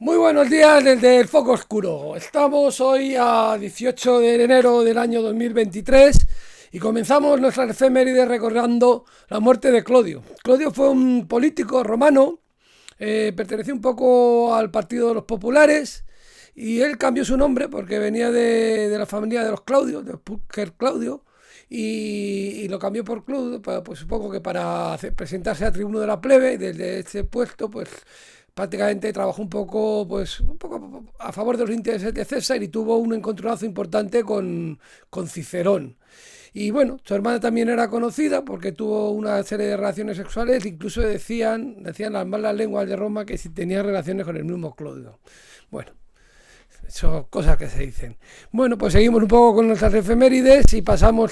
Muy buenos días desde el Foco Oscuro. Estamos hoy a 18 de enero del año 2023 y comenzamos nuestras efemérides recordando la muerte de Clodio. Clodio fue un político romano, perteneció un poco al Partido de los Populares y él cambió su nombre porque venía de la familia de los Claudios, de Pulcher Claudio, y lo cambió por Claudio, pues supongo que para presentarse a tribuno de la plebe y desde este puesto pues prácticamente trabajó un poco a favor de los intereses de César y tuvo un encontronazo importante con Cicerón. Y bueno, su hermana también era conocida porque tuvo una serie de relaciones sexuales, incluso decían las malas lenguas de Roma que si tenía relaciones con el mismo Clodio. Bueno, son cosas que se dicen. Bueno, pues seguimos un poco con nuestras efemérides y pasamos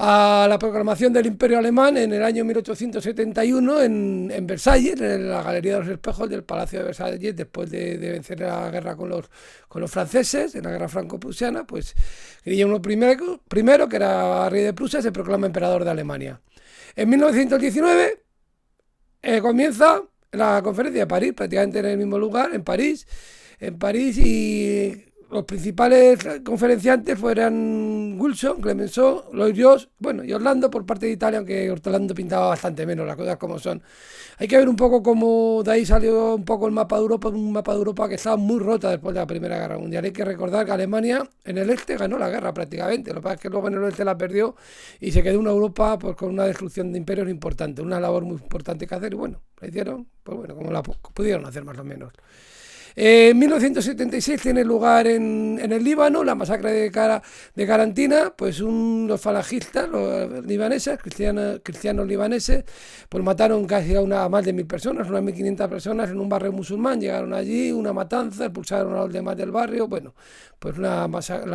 a la proclamación del Imperio Alemán en el año 1871 en Versalles, en la Galería de los Espejos del Palacio de Versalles, después de vencer la guerra con los franceses, en la guerra franco-prusiana, pues Guillermo I, que era rey de Prusia, se proclama emperador de Alemania. En 1919 comienza la conferencia de París, prácticamente en el mismo lugar, en París, y los principales conferenciantes fueran Wilson, Clemenceau, Lloyd George, bueno, y Orlando por parte de Italia, aunque Orlando pintaba bastante menos, las cosas como son. Hay que ver un poco cómo de ahí salió un poco el mapa de Europa, un mapa de Europa que estaba muy rota después de la Primera Guerra Mundial. Hay que recordar que Alemania en el este ganó la guerra prácticamente, lo que pasa es que luego en el oeste la perdió y se quedó una Europa pues, con una destrucción de imperios importante, una labor muy importante que hacer y bueno, la hicieron, pues bueno, como la pudieron hacer más o menos. En 1976 tiene lugar en el Líbano la masacre de Carantina, pues los falangistas, los libaneses, cristianos libaneses, pues mataron casi a más de 1.000 personas, unas 1.500 personas en un barrio musulmán, llegaron allí, una matanza, expulsaron a los demás del barrio, bueno, pues la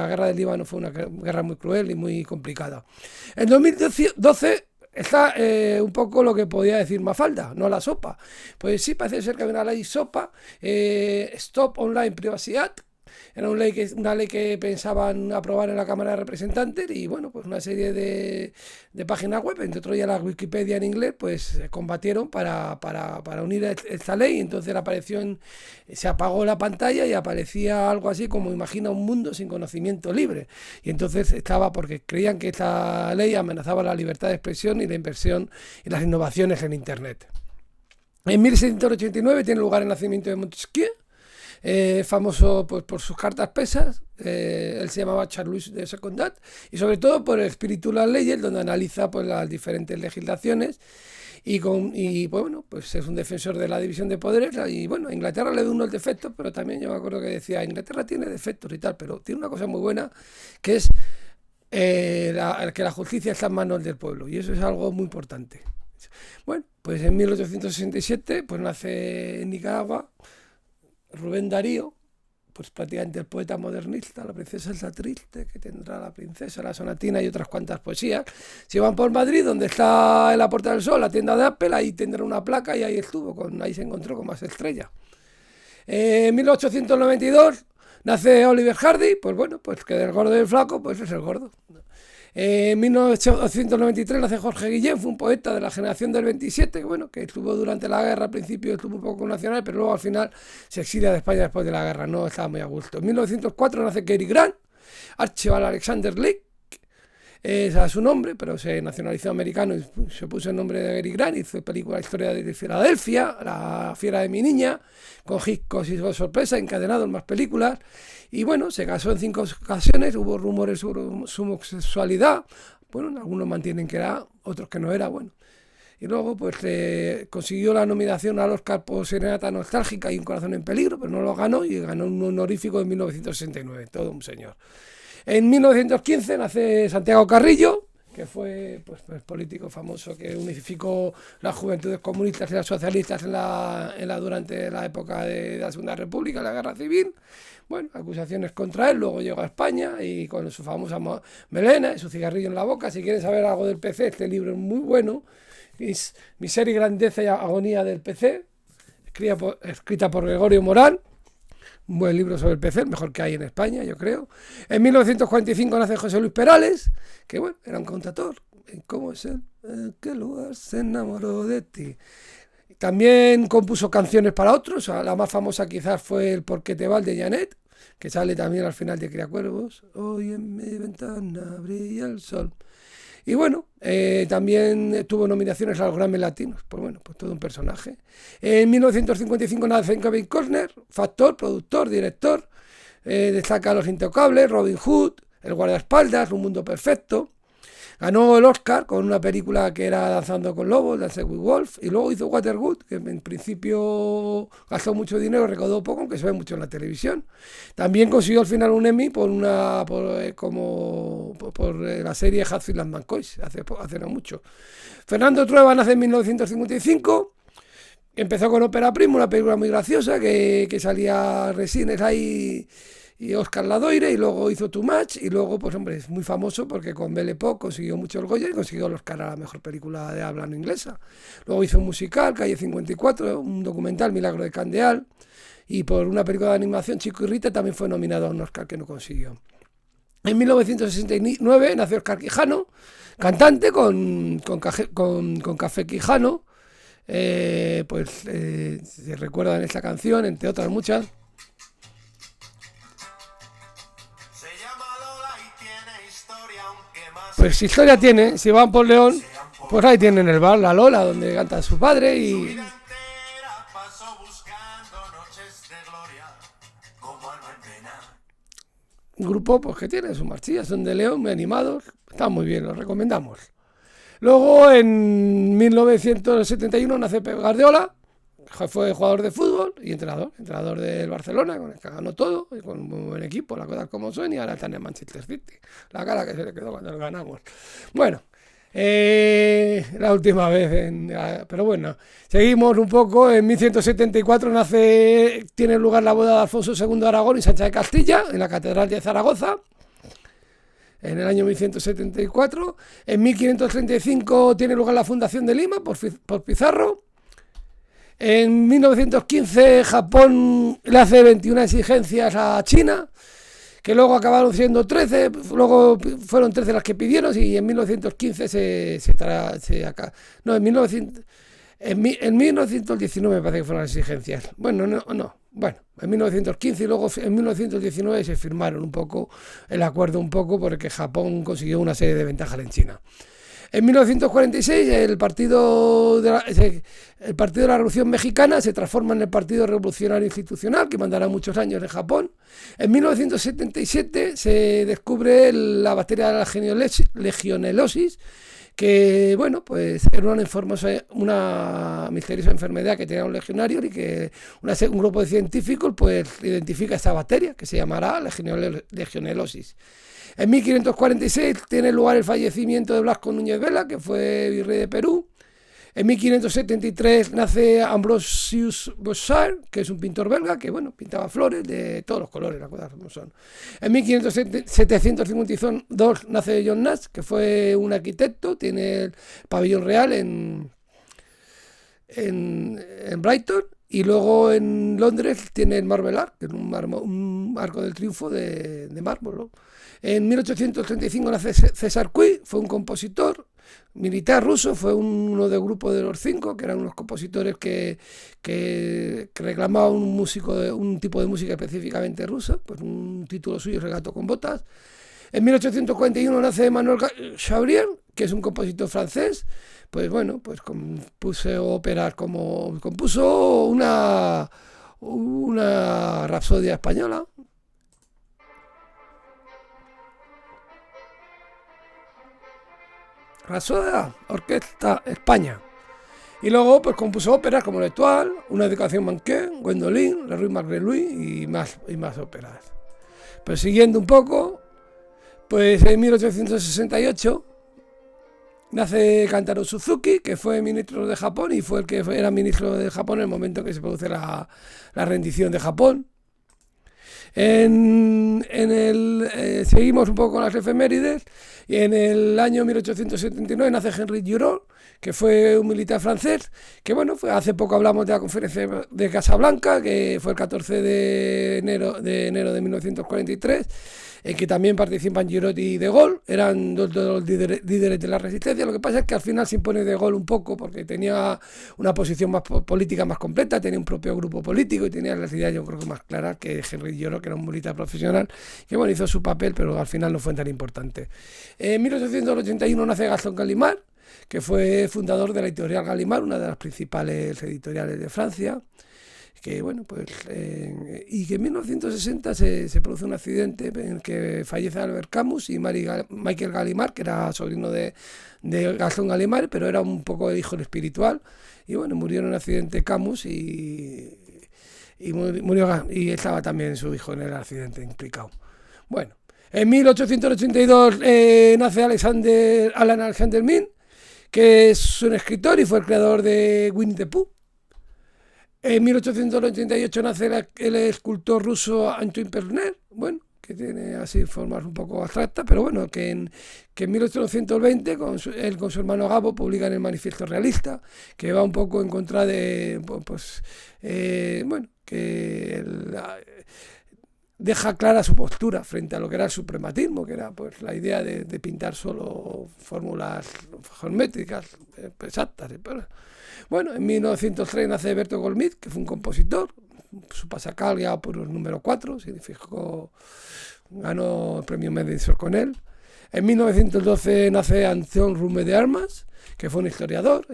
guerra del Líbano fue una guerra muy cruel y muy complicada. En 2012 está un poco lo que podía decir Mafalda, no la sopa. Pues sí, parece ser que hay una ley SOPA, Stop Online Privacy Act. Era una ley que pensaban aprobar en la Cámara de Representantes y bueno, pues una serie de páginas web, entre otras ya la Wikipedia en inglés, pues combatieron para unir esta ley. Entonces se apagó la pantalla y aparecía algo así como imagina un mundo sin conocimiento libre. Y entonces estaba porque creían que esta ley amenazaba la libertad de expresión y la inversión y las innovaciones en Internet. En 1689 tiene lugar el nacimiento de Montesquieu, famoso pues, por sus cartas pesas. Él se llamaba Charles de Secondat y sobre todo por el espíritu de las leyes, donde analiza pues, las diferentes legislaciones y pues, bueno, pues es un defensor de la división de poderes. Y bueno, a Inglaterra le da unos defectos, pero también yo me acuerdo que decía, Inglaterra tiene defectos y tal, pero tiene una cosa muy buena que es que la justicia está en manos del pueblo y eso es algo muy importante. Bueno, pues en 1867 pues nace en Nicaragua Rubén Darío, pues prácticamente el poeta modernista, la princesa está triste, que tendrá la princesa, la sonatina y otras cuantas poesías. Si van por Madrid, donde está en la Puerta del Sol, la tienda de Apple, ahí tendrá una placa y ahí ahí se encontró con más estrellas. En 1892 nace Oliver Hardy, pues bueno, pues que del gordo y del flaco, pues es el gordo. En 1893 nace Jorge Guillén, fue un poeta de la generación del 27, que estuvo durante la guerra, al principio estuvo un poco nacional, pero luego al final se exilia de España después de la guerra, no estaba muy a gusto. En 1904 nace Cary Grant, Archibald Alexander Lake, ese es su nombre, pero se nacionalizó americano y se puso el nombre de Cary Grant, hizo película Historia de Filadelfia, La fiera de mi niña, con Hitchcock y sorpresa, encadenado en más películas. Y bueno, se casó en 5 ocasiones, hubo rumores sobre su homosexualidad, bueno, algunos mantienen que era, otros que no era, bueno. Y luego pues consiguió la nominación al Oscar por Serenata Nostálgica y Un corazón en peligro, pero no lo ganó y ganó un honorífico en 1969, todo un señor. En 1915 nace Santiago Carrillo, que fue pues, político famoso que unificó las juventudes comunistas y las socialistas durante la época de la Segunda República, la Guerra Civil. Bueno, acusaciones contra él, luego llegó a España y con su famosa melena y su cigarrillo en la boca. Si quieren saber algo del PC, este libro es muy bueno. Es Miseria y Grandeza y Agonía del PC, escrita por Gregorio Morán. Un buen libro sobre el PC, el mejor que hay en España, yo creo. En 1945 nace José Luis Perales, que bueno, era un contador. ¿Cómo es él? ¿En qué lugar se enamoró de ti? También compuso canciones para otros. La más famosa quizás fue el Por qué te va de Janet, que sale también al final de Criacuervos. Hoy en mi ventana brilla el sol. Y bueno, también tuvo nominaciones a los Grammy Latinos. Pues bueno, pues todo un personaje. En 1955 nace Kevin Costner, factor, productor, director. Destaca Los Intocables, Robin Hood, El guardaespaldas, Un mundo perfecto. Ganó el Oscar con una película que era Danzando con Lobos, Dance with Wolf, y luego hizo Waterworld, que en principio gastó mucho dinero, recaudó poco, aunque se ve mucho en la televisión. También consiguió al final un Emmy por la serie Hatfield and McCoy, hace no mucho. Fernando Trueba nace en 1955. Empezó con Ópera Prima, una película muy graciosa que salía Resines ahí y Oscar Ladoire, y luego hizo Too Much, y luego, pues hombre, es muy famoso porque con Belle Époque consiguió mucho el Goya y consiguió el Oscar a la mejor película de habla no inglesa. Luego hizo un musical, Calle 54, un documental, Milagro de Candeal, y por una película de animación, Chico y Rita, también fue nominado a un Oscar que no consiguió. En 1969 nació Oscar Quijano, cantante con Café Quijano. Se recuerdan esta canción, entre otras muchas. Pues historia tiene, si van por León, pues ahí tienen el bar La Lola, donde canta su padre y... Un grupo pues que tiene sus marchillas, son de León, muy animados, están muy bien, los recomendamos. Luego en 1971 nace Pep Guardiola, fue jugador de fútbol y entrenador del Barcelona, con el que ganó todo, y con un muy buen equipo, las cosas como son, y ahora está en el Manchester City. La cara que se le quedó cuando lo ganamos. Bueno, la última vez, pero bueno, seguimos un poco. En 1174 tiene lugar la boda de Alfonso II de Aragón y Sancha de Castilla, en la Catedral de Zaragoza, en el año 1174. En 1535 tiene lugar la fundación de Lima por Pizarro. En 1915 Japón le hace 21 exigencias a China, que luego acabaron siendo 13, luego fueron 13 las que pidieron, y en 1915 en 1919 me parece que fueron las exigencias. Bueno, en 1915 y luego en 1919 se firmaron un poco el acuerdo, porque Japón consiguió una serie de ventajas en China. En 1946 el Partido de la Revolución Mexicana se transforma en el Partido Revolucionario Institucional, que mandará muchos años en Japón. En 1977 se descubre la bacteria de la legionelosis, que bueno, pues era una misteriosa enfermedad que tenían los legionarios, y que un grupo de científicos pues identifica esta bacteria, que se llamará legionelosis. En 1546 tiene lugar el fallecimiento de Blasco Núñez Vela, que fue virrey de Perú. En 1573 nace Ambrosius Bossart, que es un pintor belga que, bueno, pintaba flores de todos los colores, las cosas como son. En 1752 nace John Nash, que fue un arquitecto, tiene el pabellón real en Brighton, y luego en Londres tiene el Marble Arch, que es un arco del triunfo de mármol, ¿no? En 1835 nace César Cui, fue un compositor militar ruso, fue uno del grupo de los 5, que eran unos compositores que reclamaban un tipo de música específicamente rusa, pues un título suyo es El gato con botas. En 1841 nace Emmanuel Chabrier, que es un compositor francés, pues bueno, pues compuso óperas compuso una rapsodia española. Rapsodia, Orquesta España. Y luego pues compuso óperas como L'Etoile, Una educación manquée, Gwendoline, Le Rue Malgré Lui y más óperas. Pues siguiendo un poco, pues en 1868 nace Kantaro Suzuki, que fue ministro de Japón y fue el que era ministro de Japón en el momento que se produce la rendición de Japón. Seguimos un poco con las efemérides, y en el año 1879 nace Henry Giraud, que fue un militar francés, que bueno, hace poco hablamos de la conferencia de Casablanca, que fue el 14 de enero de 1943, en que también participan Giraud y De Gaulle, eran dos de los líderes de la resistencia. Lo que pasa es que al final se impone De Gaulle un poco, porque tenía una posición más política más completa, tenía un propio grupo político y tenía las ideas, yo creo que más claras que Henry Giraud, que era un militar profesional, que bueno, hizo su papel, pero al final no fue tan importante. En 1881 nace Gaston Gallimard, que fue fundador de la editorial Gallimard, una de las principales editoriales de Francia, que bueno, pues y que en 1960 se produce un accidente en el que fallece Albert Camus y Michael Gallimard, que era sobrino de Gaston Gallimard, pero era un poco el hijo espiritual, y bueno, murió en un accidente Camus y murió, y estaba también su hijo en el accidente implicado. Bueno, en 1882 nace Alan Alexander Milne, que es un escritor y fue el creador de Winnie the Pooh. En 1888 nace el escultor ruso Antoine Perner, bueno, que tiene así formas un poco abstractas, pero bueno, que en 1820 él con su hermano Gabo publican el Manifiesto Realista, que va un poco en contra de, pues, bueno, que deja clara su postura frente a lo que era el suprematismo, que era pues la idea de pintar solo fórmulas geométricas exactas. Bueno, en 1903 nace Bertolt Goldschmidt, que fue un compositor. Su Passacaglia por el número 4, ganó el premio Mendelssohn con él. En 1912 nace Antoine Roume de Armas, que fue un historiador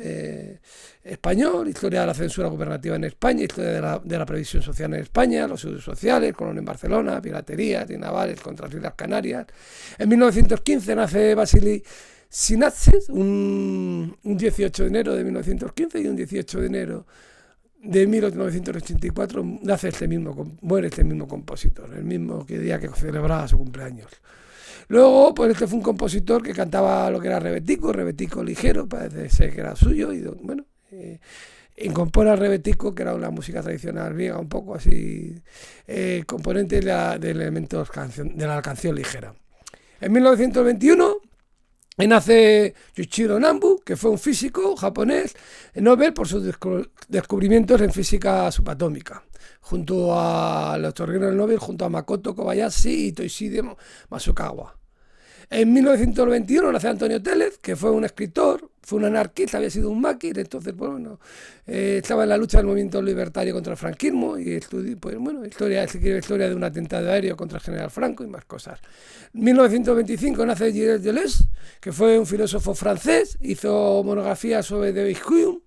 español, historia de la censura gubernativa en España, historia de la previsión social en España, los estudios sociales, colonia en Barcelona, piraterías y navales contra las Islas Canarias. En 1915 nace Vasily Synatsis, un 18 de enero de 1915, y un 18 de enero de 1984 muere este mismo compositor, el mismo día que celebraba su cumpleaños. Luego, pues este fue un compositor que cantaba lo que era rebetico ligero, parece ser que era suyo, y bueno, incorpora el rebetico, que era una música tradicional griega, un poco así, componente de elementos de la canción ligera. En 1921 nace Yuichiro Nambu, que fue un físico japonés, Nobel por sus descubrimientos en física subatómica, junto a los otorgaron el Nobel junto a Makoto Kobayashi y Toshide Masukawa. En 1921 nace Antonio Tellez, que fue un escritor, fue un anarquista, había sido un máquina, entonces bueno, estaba en la lucha del movimiento libertario contra el franquismo y estudió, pues bueno, escribe historia de un atentado aéreo contra el general Franco y más cosas. En 1925 nace Gilles Deleuze, que fue un filósofo francés, hizo monografías sobre David Hume,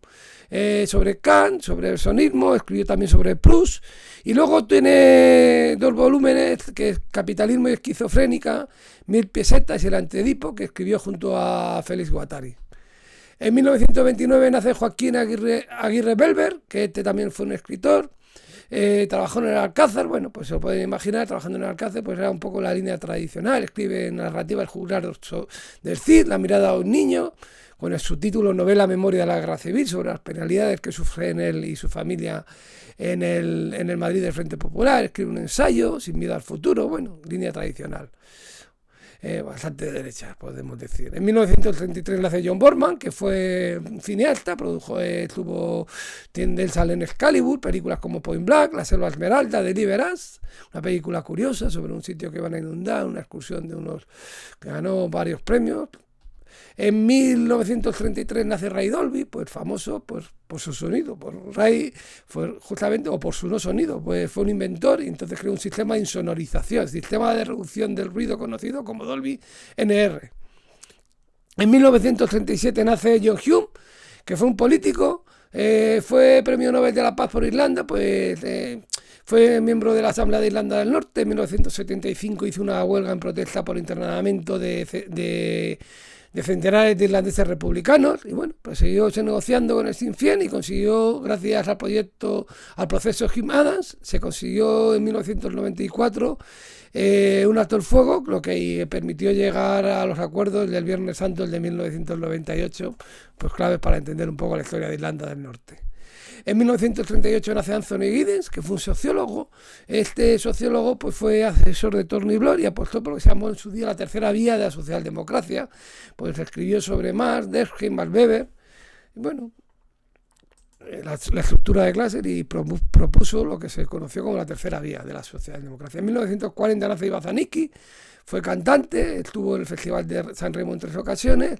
sobre Kant, sobre el sonismo, escribió también sobre Proust, y luego tiene 2 volúmenes, que es Capitalismo y Esquizofrénica, 1000 pesetas y el Antedipo, que escribió junto a Félix Guattari. En 1929 nace Joaquín Aguirre Belver, que este también fue un escritor, trabajó en el Alcázar, bueno, pues se lo pueden imaginar, trabajando en el Alcázar, pues era un poco la línea tradicional, escribe narrativas jugulares del Cid, La mirada a un niño, con el subtítulo Novela Memoria de la Guerra Civil, sobre las penalidades que sufren él y su familia en el Madrid del Frente Popular, escribe un ensayo, Sin miedo al futuro, bueno, línea tradicional. Bastante de derecha, podemos decir. En 1933 nace John Borman, que fue cineasta, tuvo tendencia en Excalibur, películas como Point Blank, La Selva Esmeralda, Deliverance, una película curiosa sobre un sitio que van a inundar, una excursión de unos que ganó varios premios. En 1933 nace Ray Dolby, pues famoso por su sonido, Ray fue justamente, o por su no sonido, pues fue un inventor y entonces creó un sistema de insonorización, sistema de reducción del ruido conocido como Dolby NR. En 1937 nace John Hume, que fue un político, fue premio Nobel de la Paz por Irlanda, pues fue miembro de la Asamblea de Irlanda del Norte. En 1975 hizo una huelga en protesta por internamiento de centenares de irlandeses republicanos, y bueno, pues siguió negociando con el Sinn Féin y consiguió, gracias al proceso Hume Adams, se consiguió en 1994 un alto el fuego, lo que permitió llegar a los acuerdos del Viernes Santo del de 1998, pues claves para entender un poco la historia de Irlanda del Norte. En 1938 nace Anthony Giddens, que fue un sociólogo. Este sociólogo pues fue asesor de Tony Blair y apostó por lo que se llamó en su día la tercera vía de la socialdemocracia. Pues escribió sobre Marx, Durkheim, Max Weber, Y bueno, la estructura de clases y propuso lo que se conoció como la tercera vía de la socialdemocracia. En 1940 nace Ivan Zanicki, fue cantante, estuvo en el Festival de San Remo en 3 ocasiones,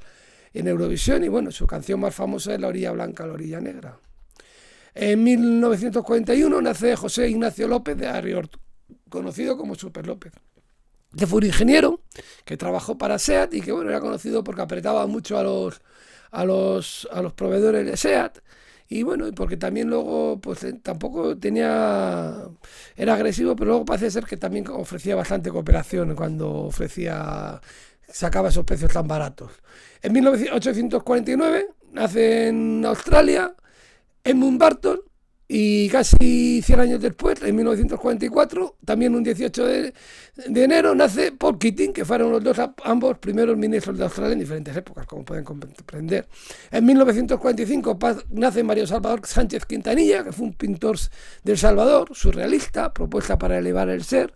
en Eurovisión, y bueno, su canción más famosa es La orilla blanca, la orilla negra. En 1941 nace José Ignacio López de Arriort, conocido como Super López. Este fue un ingeniero que trabajó para SEAT y que bueno, era conocido porque apretaba mucho a los proveedores de SEAT. Y bueno, porque también luego, pues tampoco era agresivo, pero luego parece ser que también ofrecía bastante cooperación cuando sacaba esos precios tan baratos. En 1849 nace en Australia Edmund Barton, y casi 100 años después, en 1944, también un 18 de enero, nace Paul Keating, que fueron los dos ambos primeros ministros de Australia en diferentes épocas, como pueden comprender. En 1945 nace Mario Salvador Sánchez Quintanilla, que fue un pintor del Salvador, surrealista, propuesta para elevar el ser.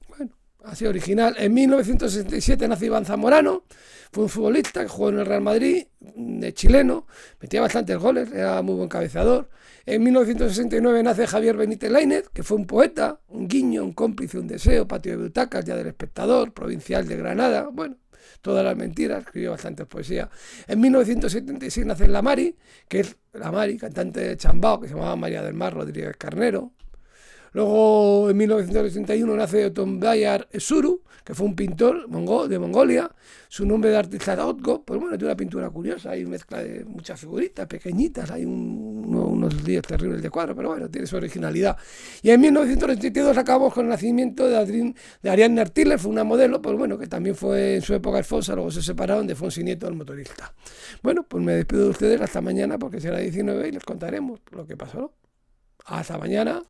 Bueno, así original. En 1967 nace Iván Zamorano, fue un futbolista que jugó en el Real Madrid, chileno, metía bastantes goles, era muy buen cabeceador. En 1969 nace Javier Benítez Lainez, que fue un poeta, un guiño, un cómplice, un deseo, patio de butacas, Día del Espectador, provincial de Granada, bueno, todas las mentiras, escribió bastantes poesías. En 1976 nace La Mari, que es La Mari, cantante de Chambao, que se llamaba María del Mar Rodríguez Carnero. Luego, en 1981 nace Otombayar Esuru, que fue un pintor de Mongolia. Su nombre de artista era Otgo. Pues bueno, tiene una pintura curiosa, hay mezcla de muchas figuritas pequeñitas, hay unos líos terribles de cuadros, pero bueno, tiene su originalidad. Y en 1982 acabamos con el nacimiento de Ariadne Artiller, fue una modelo, pues bueno, que también fue en su época esposa, luego se separaron de Fonsi Nieto, el motorista. Bueno, pues me despido de ustedes hasta mañana, porque será 19 y les contaremos lo que pasó, ¿no? Hasta mañana.